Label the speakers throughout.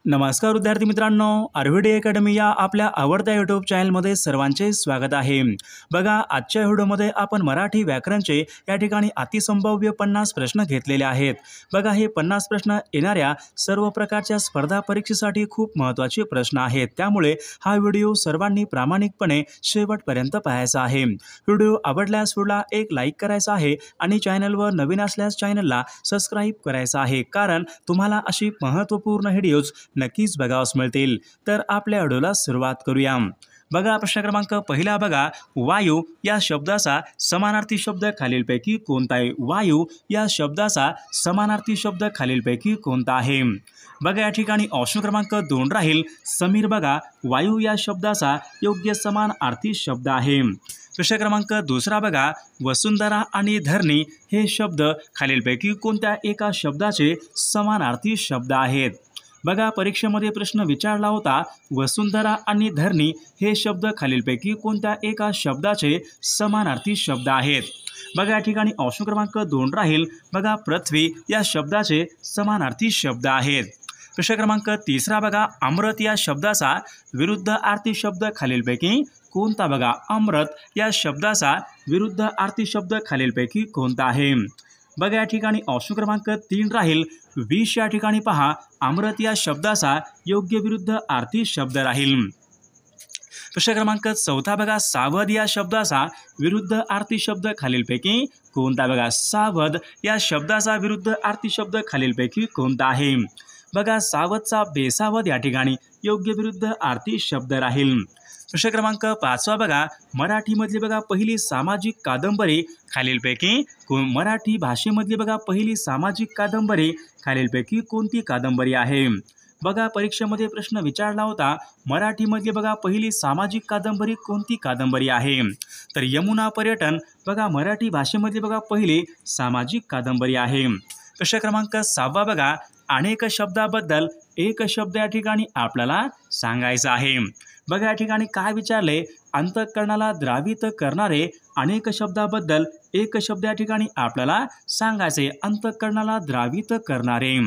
Speaker 1: नमस्कार विद्यार्थी मित्रांनो, आरव्हीडी अकॅडमी या आपल्या आवडत्या यूट्यूब चॅनलमध्ये सर्वांचे स्वागत आहे। बघा, आजच्या व्हिडिओमध्ये आपण मराठी व्याकरणचे या ठिकाणी अतिसंभाव्य 50 प्रश्न घेतलेले आहेत। बघा, हे 50 प्रश्न येणाऱ्या सर्व प्रकारच्या स्पर्धा परीक्षेसाठी खूप महत्त्वाचे प्रश्न आहेत। त्यामुळे हा व्हिडिओ सर्वांनी प्रामाणिकपणे शेवटपर्यंत पाहायचा आहे। व्हिडिओ आवडल्यास व्हिडिओला एक लाईक करायचा आहे आणि चॅनलवर नवीन असल्यास चॅनलला सबस्क्राईब करायचं आहे, कारण तुम्हाला अशी महत्त्वपूर्ण व्हिडिओज नक्कीच बघावयास मिळतील। तर आपल्या व्हिडिओला सुरुवात करूया। बघा, प्रश्न क्रमांक पहिला बघा, वायू या शब्दाचा समानार्थी शब्द खालीलपैकी कोणता आहे? वायू या शब्दाचा समानार्थी शब्द खालीलपैकी कोणता आहे? बघा, या ठिकाणी ऑप्शन क्रमांक 2 राहील समीर। बघा, वायू या शब्दाचा योग्य समानार्थी शब्द आहे। प्रश्न क्रमांक दुसरा बघा, वसुंधरा आणि धरणी हे शब्द खालीलपैकी कोणत्या एका शब्दाचे समानार्थी शब्द आहेत? बघा, परीक्षेमध्ये प्रश्न विचारला होता, वसुंधरा आणि धरणी हे शब्द खालीलपैकी कोणत्या एका शब्दाचे समानार्थी शब्द आहेत? बघा, या ठिकाणी ऑप्शन क्रमांक 2 राहील। बघा, पृथ्वी या शब्दाचे समानार्थी शब्द आहेत। प्रश्न क्रमांक तिसरा बघा, अमृत या शब्दाचा विरुद्धार्थी शब्द खालीलपैकी कोणता? बघा, अमृत या शब्दाचा विरुद्धार्थी शब्द खालीलपैकी कोणता आहे? बघा, या ठिकाणी ऑप्शन क्रमांक 3 राहील विष। या ठिकाणी पहा, अमृत या शब्दाचा योग्य विरुद्धार्थी शब्द राहील। प्रश्न क्रमांक 4 बघा, सावध या शब्दाचा विरुद्धार्थी शब्द खालीलपैकी कोणता? बघा, सावध या शब्दाचा विरुद्धार्थी शब्द खालीलपैकी कोणता आहे? बघा, सावधचा बेसावध या ठिकाणी योग्य विरुद्धार्थी शब्द राहील। प्रश्न क्रमांक 5 बघा, मराठीमधली बघा पहिली सामाजिक कादंबरी खालीलपैकी मराठी भाषेमधली बघा पहिली सामाजिक कादंबरी खालीलपैकी कोणती कादंबरी आहे? बघा, परीक्षेमध्ये प्रश्न विचारला होता, मराठीमधली बघा पहिली सामाजिक कादंबरी कोणती कादंबरी आहे? तर यमुना पर्यटन बघा मराठी भाषेमधली बघा पहिली सामाजिक कादंबरी आहे। प्रश्न क्रमांक 6 बघा, अनेक शब्दाबद्दल एक शब्द या ठिकाणी आपल्याला सांगायचा आहे। बघा, या ठिकाणी काय विचारले, अंतःकरणाला द्रावित करणारे अनेक शब्दाबद्दल एक शब्द या ठिकाणी आपल्याला सांगायचे। अंतःकरणाला द्रावित करणारे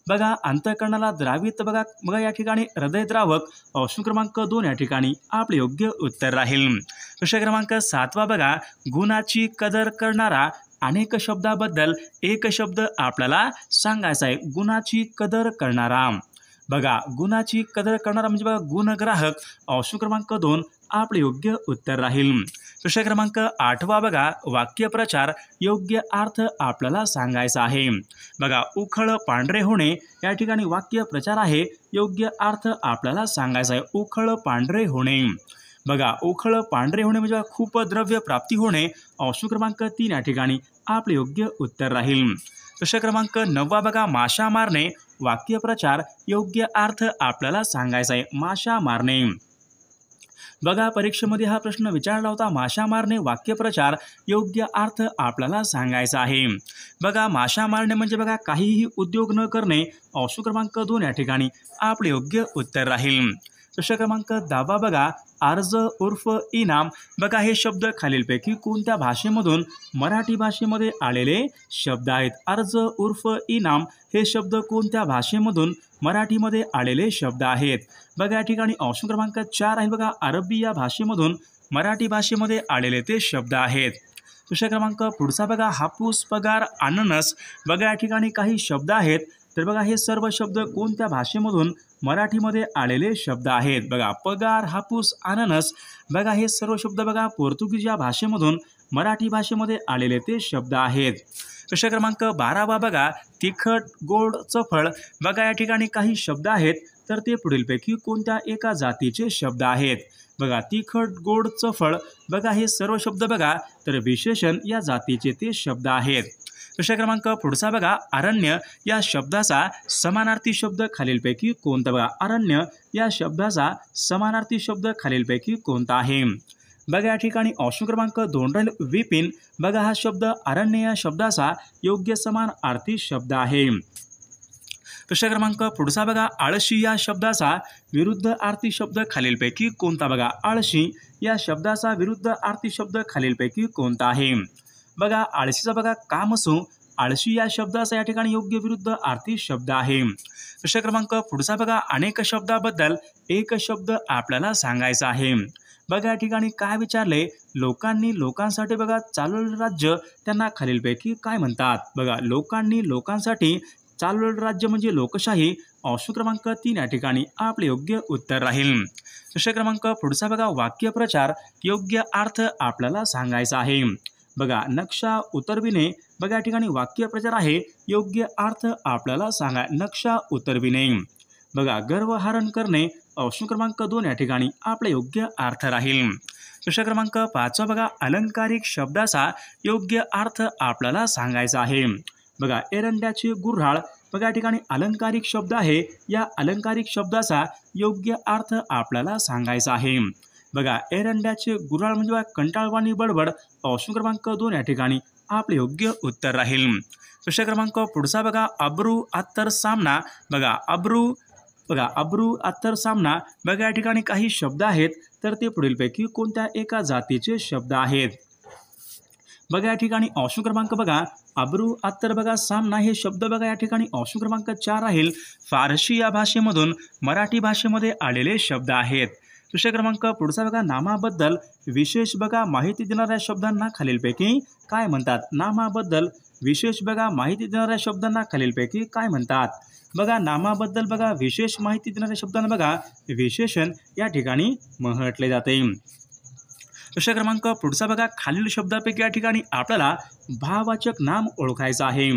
Speaker 1: बघा, अंतःकरणाला द्रावित बघा या ठिकाणी हृदयद्रावक। ऑप्शन क्रमांक 2 या ठिकाणी आपले योग्य उत्तर राहील। प्रश्न क्रमांक 7 बघा, गुणाची कदर करणारा अनेक शब्दाबद्दल एक शब्द आपल्याला सांगायचा आहे। गुणाची कदर करणारा बघा, गुणाची कदर करणारा म्हणजे बघा गुणग्राहक। ऑप्शन क्रमांक 2 आपले योग्य उत्तर राहील। प्रश्न क्रमांक 8 बघा, वाक्यप्रचार योग्य अर्थ आपल्याला सांगायचा आहे। बघा, उखळ पांढरे होणे या ठिकाणी वाक्यप्रचार आहे, योग्य अर्थ आपल्याला सांगायचा आहे। उखळ पांढरे होणे बघा, उखळ पांढरे होणे म्हणजे खूप द्रव्य प्राप्ती होणे। ऑप्शन क्रमांक 3 या ठिकाणी आपले योग्य उत्तर राहील। प्रश्न क्रमांक 9 बघा, माशा मारणे वाक्यप्रचार योग्य अर्थ आपल्याला सांगायचा आहे। माशा मारणे बघा, परीक्षेमध्ये हा प्रश्न विचारला होता, माशा मारणे वाक्यप्रचार योग्य अर्थ आपल्याला सांगायचा आहे। बघा, माशा मारणे म्हणजे बघा काहीही उद्योग न करणे। ऑप्शन क्रमांक 2 या ठिकाणी आपले योग्य उत्तर राहील। प्रश्न क्रमांक 10 बघा, अर्ज उर्फ इनाम बघा हे शब्द खालीलपैकी कोणत्या भाषेमधून मराठी भाषेमध्ये आलेले शब्द आहेत? अर्ज उर्फ इनाम हे शब्द कोणत्या भाषेमधून मराठीमध्ये आलेले शब्द आहेत? बघा, या ठिकाणी ऑप्शन क्रमांक 4 आहे। बघा, अरबी या भाषेमधून मराठी भाषेमध्ये आलेले ते शब्द आहेत। प्रश्न क्रमांक पुढचा बघा, हापूस पगार अननस बघा या ठिकाणी काही शब्द आहेत। तर बघा, हे सर्व शब्द कोणत्या भाषेमधून मराठीमध्ये आलेले शब्द आहेत? बघा, पगार, हापूस, अननस बघा हे सर्व शब्द बघा पोर्तुगीज या भाषेमधून मराठी भाषेमध्ये आलेले ते शब्द आहेत। प्रश्न क्रमांक 12 बघा, तिखट गोड चफळ बघा या ठिकाणी काही शब्द आहेत। तर ते पुढीलपैकी कोणत्या एका जातीचे शब्द आहेत? बघा, तिखट गोड चफळ बघा हे सर्व शब्द बघा तर विशेषण या जातीचे ते शब्द आहेत। प्रश्न क्रमांक पुढचा बघा, अरण्य या शब्दाचा समानार्थी शब्द खालीलपैकी कोणता? बघा, अरण्य या शब्दाचा समानार्थी शब्द खालीलपैकी कोणता आहे? बघा, या ठिकाणी ऑप्शन क्रमांक 2 राहील विपिन बघा हा शब्द अरण्य या शब्दाचा योग्य समानार्थी शब्द आहे। प्रश्न क्रमांक पुढचा बघा, आळशी या शब्दाचा विरुद्धार्थी शब्द खालीलपैकी कोणता? बघा, आळशी या शब्दाचा विरुद्धार्थी शब्द खालीलपैकी कोणता आहे? बघा, आळशीचा बघा कामसू आळशी या शब्दाचा या ठिकाणी योग्य विरुद्ध अर्थी शब्द आहे. प्रश्न क्रमांक पुढचा बघा, अनेक शब्दाबद्दल एक शब्द आपल्याला सांगायचा आहे. बघा या ठिकाणी काय विचारले, लोकांनी लोकांसाठी बघा चालवलेलं राज्य त्यांना खालीलपैकी काय म्हणतात. बघा लोकांनी लोकांसाठी चालवलेलं राज्य म्हणजे लोकशाही. ऑप्शन क्रमांक 3 या ठिकाणी आपले योग्य उत्तर राहील. प्रश्न क्रमांक पुढचा बघा, वाक्यप्रचार योग्य अर्थ आपल्याला सांगायचा आहे. बघा नक्षा उतरविणे, बघा या ठिकाणी वाक्यप्रचार आहे, योग्य अर्थ आपल्याला सांगा. नक्षा उतरविणे. बघा गर्वहरण करणे, ऑप्शन क्रमांक 2 या ठिकाणी आपला योग्य अर्थ राहील. प्रश्न क्रमांक 5 बघा, अलंकारिक शब्दाचा योग्य अर्थ आपल्याला सांगायचा आहे. बघा एरंड्याचे गुऱ्हाळ, बघा या ठिकाणी अलंकारिक शब्द आहे, या अलंकारिक शब्दाचा योग्य अर्थ आपल्याला सांगायचा आहे. बघा एरंड्याचे गुऱ्हाळ म्हणजे बघा कंटाळवाणी बडबड. ऑप्शन क्रमांक 2 या ठिकाणी आपले योग्य उत्तर राहील. प्रश्न क्रमांक पुढचा बघा, अब्रू अत्तर सामना. बघा अब्रू अत्तर सामना, बघा या ठिकाणी काही शब्द आहेत, तर ते पुढीलपैकी कोणत्या एका जातीचे शब्द आहेत. बघा या ठिकाणी ऑप्शन क्रमांक बघा, अब्रू अत्तर बघा सामना हे शब्द बघा या ठिकाणी ऑप्शन क्रमांक 4 राहील. फारसी या भाषेमधून मराठी भाषेमध्ये आलेले शब्द आहेत. प्रश्न क्रमांक पुढचा बघा, नामाबद्दल विशेष बघा माहिती देणाऱ्या शब्दांना खालीलपैकी काय म्हणतात. नामाबद्दल विशेष बघा माहिती देणाऱ्या शब्दांना खालीलपैकी काय म्हणतात. बघा नामाबद्दल बघा विशेष माहिती देणाऱ्या शब्दांना बघा विशेषण या ठिकाणी म्हटले जाते. प्रश्न क्रमांक पुढचा बघा, खालील शब्दापैकी या ठिकाणी आपल्याला भाववाचक नाम ओळखायचं आहे.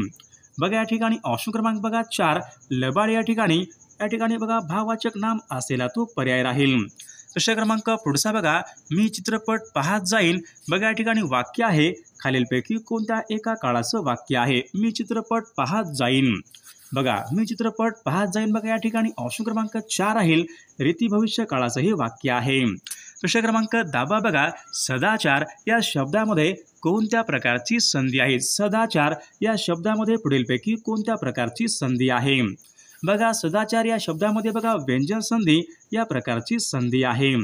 Speaker 1: बघा या ठिकाणी ऑप्शन क्रमांक बघा 4 लबाड या ठिकाणी बघा भाववाचक नाम असलेला तो पर्याय राहील. प्रश्न क्रमांक पुढचा बघा, मी चित्रपट पाहत जाईन. बघा या ठिकाणी वाक्य आहे, खालीलपैकी कोणत्या एका काळाचं वाक्य आहे. मी चित्रपट पाहत जाईन. बघा मी चित्रपट पाहत जाईन, बघा या ठिकाणी ऑप्शन क्रमांक 4 राहील, रीती भविष्य काळाचं हे वाक्य आहे. प्रश्न क्रमांक 10 बघा, सदाचार या शब्दामध्ये कोणत्या प्रकारची संधी आहे. सदाचार या शब्दामध्ये पुढीलपैकी कोणत्या प्रकारची संधी आहे. बघा सदाचार या शब्दामध्ये बघा व्यंजन संधी या प्रकारची संधी आहे.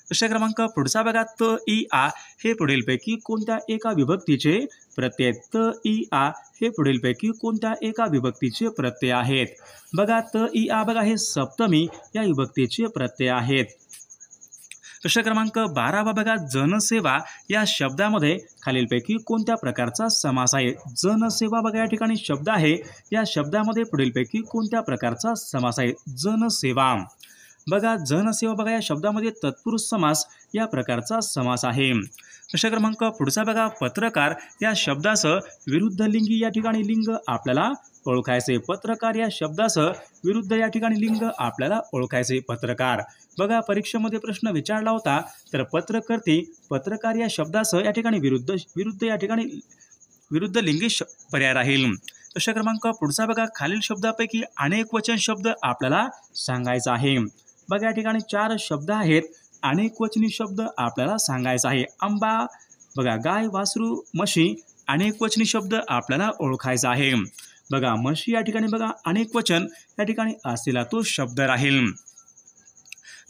Speaker 1: प्रश्न क्रमांक पुढचा बघा, त इ आ हे पुढीलपैकी कोणत्या एका विभक्तीचे प्रत्यय. त इ आ हे पुढीलपैकी कोणत्या एका विभक्तीचे प्रत्यय आहेत. बघा त इ आ बघा हे सप्तमी या विभक्तीचे प्रत्यय आहेत. प्रश्न क्रमांक 12 बघा, जनसेवा या शब्दामध्ये खालीलपैकी कोणत्या प्रकारचा समास आहे. जनसेवा बघा या ठिकाणी शब्द आहे, या शब्दामध्ये पुढीलपैकी कोणत्या प्रकारचा समास आहे. जनसेवा. बघा जनसेवा बघा या शब्दामध्ये तत्पुरुष समास या प्रकारचा समास आहे. प्रश्न क्रमांक पुढचा बघा, पत्रकार या शब्दाचं विरुद्ध लिंगी या ठिकाणी लिंग आपल्याला ओळखायचे. पत्रकार या शब्दाचं विरुद्ध या ठिकाणी लिंग आपल्याला ओळखायचे. पत्रकार. बघा परीक्षेमध्ये प्रश्न विचारला होता, तर पत्रकर्ती पत्रकार या शब्दाचं या ठिकाणी विरुद्ध या ठिकाणी विरुद्ध लिंगी पर्याय राहील. प्रश्न क्रमांक पुढचा बघा, खालील शब्दापैकी अनेक वचन शब्द आपल्याला सांगायचा आहे. बघा या ठिकाणी 4 शब्द आहेत, अनेक वचनी शब्द आपल्याला सांगायचा आहे. आंबा, बघा गाय, वासरू, म्हशी, अनेक वचनी शब्द आपल्याला ओळखायचा आहे. बघा म्हशी या ठिकाणी बघा अनेक वचन या ठिकाणी असलेला तो शब्द राहील.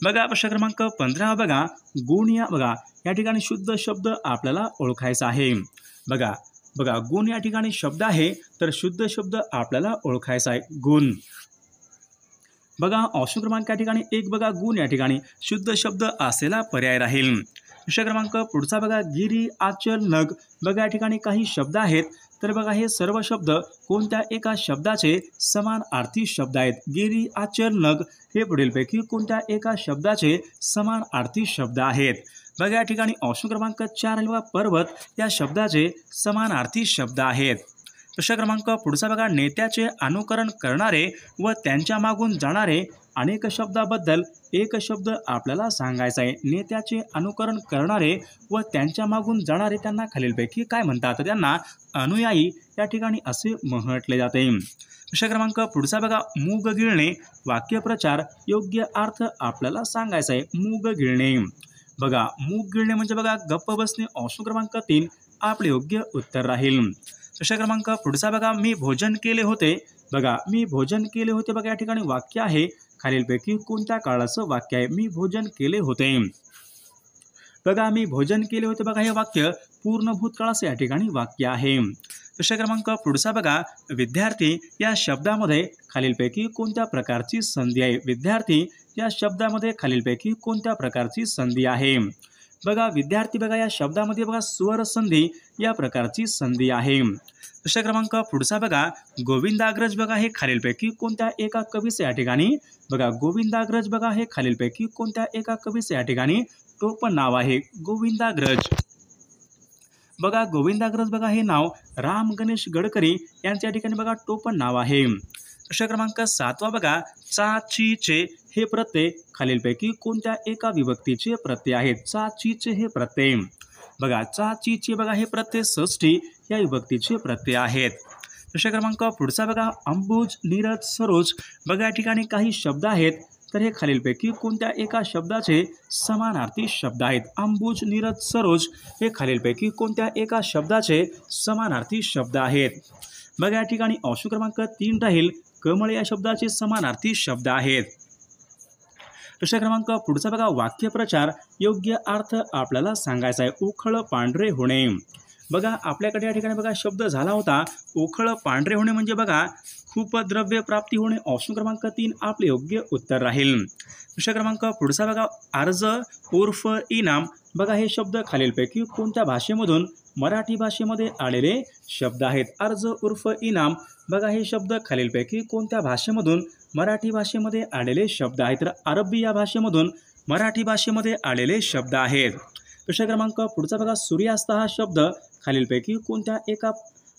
Speaker 1: बघा प्रश्न क्रमांक 15 बघा, गुण या ठिकाणी शुद्ध शब्द आपल्याला ओळखायचा आहे. बघा गुण या ठिकाणी शब्द आहे, तर शुद्ध शब्द आपल्याला ओळखायचा आहे. गुण. बघा ऑप्शन क्रमांक या ठिकाणी 1 बघा गुण या ठिकाणी शुद्ध शब्द असलेला पर्याय राहील. प्रश्न क्रमांक पुढचा बघा, गिरी, आचल, नग. बघा या ठिकाणी काही शब्द आहेत, तर बघा हे सर्व शब्द कोणत्या एका शब्दाचे समान अर्थी शब्द आहेत. गिरी, आचल, नग हे पुढीलपैकी कोणत्या एका शब्दाचे समान अर्थी शब्द आहेत. बघा या ठिकाणी ऑप्शन क्रमांक 4 बघा पर्वत या शब्दाचे समानार्थी शब्द आहेत. प्रश्न क्रमांक पुढचा बघा, नेत्याचे अनुकरण करणारे व त्यांच्या मागून जाणारे अनेक शब्दाबद्दल एक शब्द आपल्याला सांगायचा आहे. नेत्याचे अनुकरण करणारे व त्यांच्या मागून जाणारे त्यांना खालीलपैकी काय म्हणतात. त्यांना अनुयायी या ठिकाणी असे म्हटले जाते. प्रश्न क्रमांक पुढचा बघा, मूग गिळणे वाक्यप्रचार योग्य अर्थ आपल्याला सांगायचा आहे. मूग गिळणे. बघा मूग गिळणे म्हणजे बघा गप्प बसणे. ऑप्शन क्रमांक 3 आपले योग्य उत्तर राहील. प्रश्न क्रमांक पुढचा बघा, मी भोजन केले होते. बघा मी भोजन केले होते बघा या ठिकाणी वाक्य आहे, खालीलपैकी कोणत्या काळाचं वाक्य आहे. मी भोजन केले होते. बघा मी भोजन केले होते बघा हे वाक्य पूर्ण भूतकाळाचं या ठिकाणी वाक्य आहे. प्रश्न क्रमांक पुढचा बघा, विद्यार्थी या शब्दामध्ये खालीलपैकी कोणत्या प्रकारची संधी आहे? विद्यार्थी या शब्दामध्ये खालीलपैकी कोणत्या प्रकारची संधी आहे? बघा विद्यार्थी बघा या शब्दामध्ये बघा स्वर संधी या प्रकारची संधी आहे. प्रश्न क्रमांक पुढचा बघा, गोविंदाग्रज बघा हे खालीलपैकी कोणत्या एका कवीचे या ठिकाणी बघा गोविंदाग्रज बघा हे खालीलपैकी कोणत्या एका कवीचे या ठिकाणी टोपण नाव आहे? गोविंदाग्रज बघा गोविंदाग्रज बघा हे नाव राम गणेश गडकरी यांच्या ठिकाणी बघा टोपण नाव आहे. प्रश्न क्रमांक 7 बघा, चा ची चे हे प्रत्यय खालीलपैकी कोणत्या एका विभक्तीचे प्रत्यय आहेत? चा ची चे हे प्रत्यय बघा चा ची चे बघा हे प्रत्यय षष्ठी या विभक्तीचे प्रत्यय आहेत. प्रश्न क्रमांक पुढचा बघा, अंबुज नीरज सरोज बघा या ठिकाणी काही शब्द आहेत, तर हे खालीलपैकी कोणत्या एका शब्दाचे समानार्थी शब्द आहेत? अंबुज नीरज सरोज हे खालीलपैकी कोणत्या एका शब्दाचे समानार्थी शब्द आहेत? बघा या ठिकाणी ऑप्शन क्रमांक 3 राहील, कमळ या शब्दाचे समानार्थी शब्द आहेत. प्रश्न क्रमांक पुढचा बघा, वाक्यप्रचार योग्य अर्थ आपल्याला सांगायचा आहे. उखळ पांढरे होणे बघा आपल्याकडे या ठिकाणी बघा शब्द झाला होता उखळ पांढरे होणे म्हणजे बघा खूप द्रव्य प्राप्ती होणे. ऑप्शन क्रमांक 3 आपले योग्य उत्तर राहील. प्रश्न क्रमांक पुढचा बघा, अर्ज उर्फ इनाम बघा हे शब्द खालीलपैकी कोणत्या भाषेमधून मराठी भाषेमध्ये आलेले शब्द आहेत? अर्ज उर्फ इनाम बघा हे शब्द खालीलपैकी कोणत्या भाषेमधून मराठी भाषेमध्ये आलेले शब्द आहेत? तर अरबी या भाषेमधून मराठी भाषेमध्ये आलेले शब्द आहेत. प्रश्न क्रमांक पुढचा बघा, सूर्यास्त हा शब्द खालीलपैकी कोणत्या एका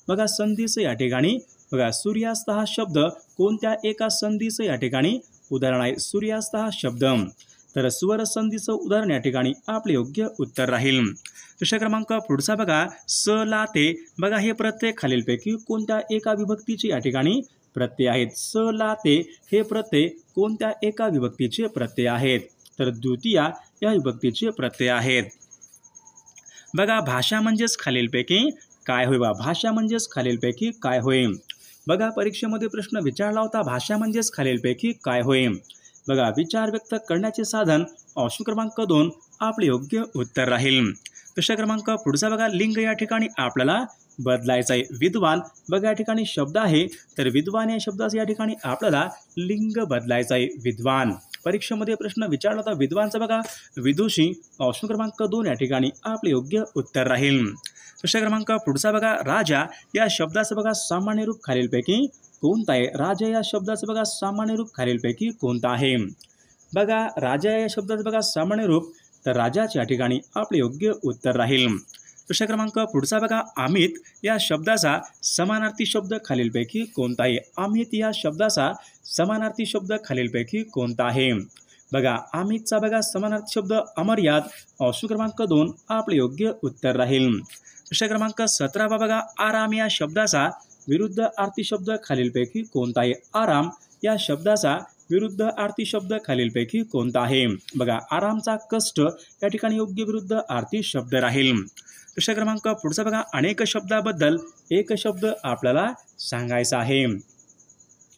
Speaker 1: बघा संधीचे या ठिकाणी बघा सूर्यास्त हा शब्द कोणत्या एका संधीचं या ठिकाणी उदाहरण आहे? सूर्यास्त हा शब्द तर स्वर संधीचं उदाहरण या ठिकाणी आपले योग्य उत्तर राहील. प्रश्न क्रमांक पुढचा बघा, स ला ते बघा हे प्रत्यय खालीलपैकी कोणत्या एका विभक्तीचे या ठिकाणी प्रत्यय आहेत? स ला ते हे प्रत्यय कोणत्या एका विभक्तीचे प्रत्यय आहेत? तर द्वितीया या विभक्तीचे प्रत्यय आहेत. बघा भाषा म्हणजेच खालीलपैकी काय होय? भाषा म्हणजेच खालीलपैकी काय होय? बघा परीक्षेमध्ये प्रश्न विचारला होता भाषा म्हणजेच खालीलपैकी काय होय? बघा विचार व्यक्त करण्याचे साधन ऑप्शन क्रमांक 2 आपले योग्य उत्तर राहील. प्रश्न क्रमांक पुढचा बघा, लिंग या ठिकाणी आपल्याला बदलायचं आहे. विद्वान बघा या ठिकाणी शब्द आहे, तर विद्वान या शब्दाचे या ठिकाणी आपल्याला लिंग बदलायचं आहे. विद्वान परीक्षेमध्ये प्रश्न विचारला होता विद्वानचा बघा विदुषी ऑप्शन क्रमांक 2 या ठिकाणी आपले योग्य उत्तर राहील. प्रश्न क्रमांक पुढचा बघा, राजा या शब्दाचं बघा सामान्य रूप खालीलपैकी कोणता आहे? राजा या शब्दाचं बघा सामान्य रूप खालीलपैकी कोणता आहे? बघा राजा या शब्दाचं बघा सामान्य रूप तर राजाच्या ठिकाणी आपले योग्य उत्तर राहील. प्रश्न क्रमांक पुढचा बघा, अमित या शब्दाचा समानार्थी शब्द खालीलपैकी कोणता आहे? अमित या शब्दाचा समानार्थी शब्द खालीलपैकी कोणता आहे? बघा अमितचा बघा समानार्थी शब्द अमर्याद ऑप्शन क्रमांक 2 आपले योग्य उत्तर राहील. प्रश्न क्रमांक 17 बघा, आराम या शब्दाचा विरुद्ध अर्थी शब्द खालीलपैकी कोणता आहे? आराम या शब्दाचा विरुद्ध अर्थी शब्द खालीलपैकी कोणता आहे? बघा आरामचा कष्ट या ठिकाणी योग्य विरुद्ध अर्थी शब्द राहील. प्रश्न क्रमांक पुढचा बघा, अनेक शब्दाबद्दल एक शब्द आपल्याला सांगायचा आहे.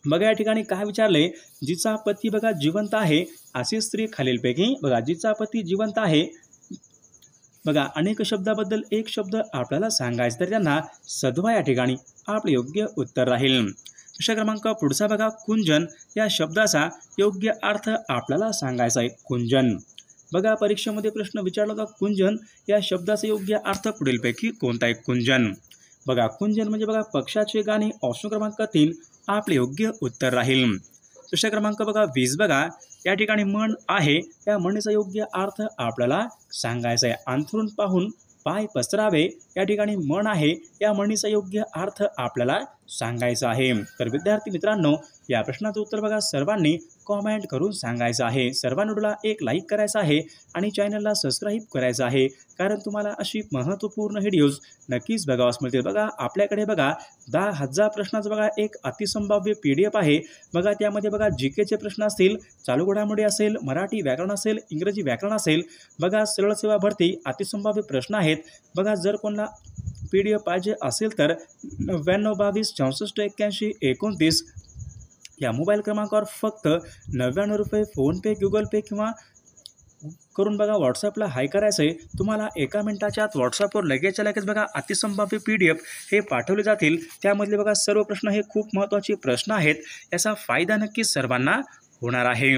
Speaker 1: बघा या ठिकाणी काय विचारले? जिचा पती बघा जिवंत आहे अशी स्त्री खालीलपैकी बघा जिचा पती जिवंत आहे बघा अनेक शब्दाबद्दल एक शब्द आपल्याला सांगायचा, तर त्यांना सद्वा या ठिकाणी आपले योग्य उत्तर राहील. प्रश्न क्रमांक पुढचा बघा, कुंजन या शब्दाचा योग्य अर्थ आपल्याला सांगायचा आहे. कुंजन बघा परीक्षेमध्ये प्रश्न विचारला होता कुंजन या शब्दाचा योग्य अर्थ पुढीलपैकी कोणता आहे? कुंजन बघा कुंजन म्हणजे बघा पक्षाचे गाणे ऑप्शन क्रमांक 3 आपले योग्य उत्तर राहील. प्रश्न क्रमांक बघा 20 बघा या ठिकाणी मन आहे या म्हणीचा योग्य अर्थ आपल्याला सांगायचा आहे. अंथरूण पाहून पाय पसरावे या ठिकाणी मन आहे या म्हणीचा योग्य अर्थ आपल्याला सांगायचा आहे. तर विद्यार्थी मित्रांनो या प्रश्नाचं उत्तर बघा सर्वांनी कॉमेंट करून सांगायचं आहे. सर्वांनी व्हिडिओला एक लाईक करायचा आहे आणि चॅनलला सबस्क्राईब करायचं आहे, कारण तुम्हाला अशी महत्त्वपूर्ण व्हिडिओज नक्कीच बघावास मिळतील. बघा आपल्याकडे बघा 10,000 प्रश्नाचं बघा एक अतिसंभाव्य PDF आहे. बघा त्यामध्ये बघा GKचे प्रश्न असतील, चालू घडामोडी असेल, मराठी व्याकरण असेल, इंग्रजी व्याकरण असेल, बघा सरळ सेवा भरती अतिसंभाव्य प्रश्न आहेत. बघा जर कोणाला PDF पाहिजे असेल तर 99 22 64 81 29 या मोबाईल क्रमांकावर फक्त 99 रुपये फोनपे, गुगल पे किंवा करून बघा व्हॉट्सअपला हाय करायचं आहे. तुम्हाला 1 मिनिटाच्या आत व्हॉट्सअपवर लगेच बघा अतिसंभाव्य PDF हे पाठवले जातील. त्यामधले बघा सर्व प्रश्न हे खूप महत्त्वाचे प्रश्न आहेत. याचा फायदा नक्कीच सर्वांना होणार आहे.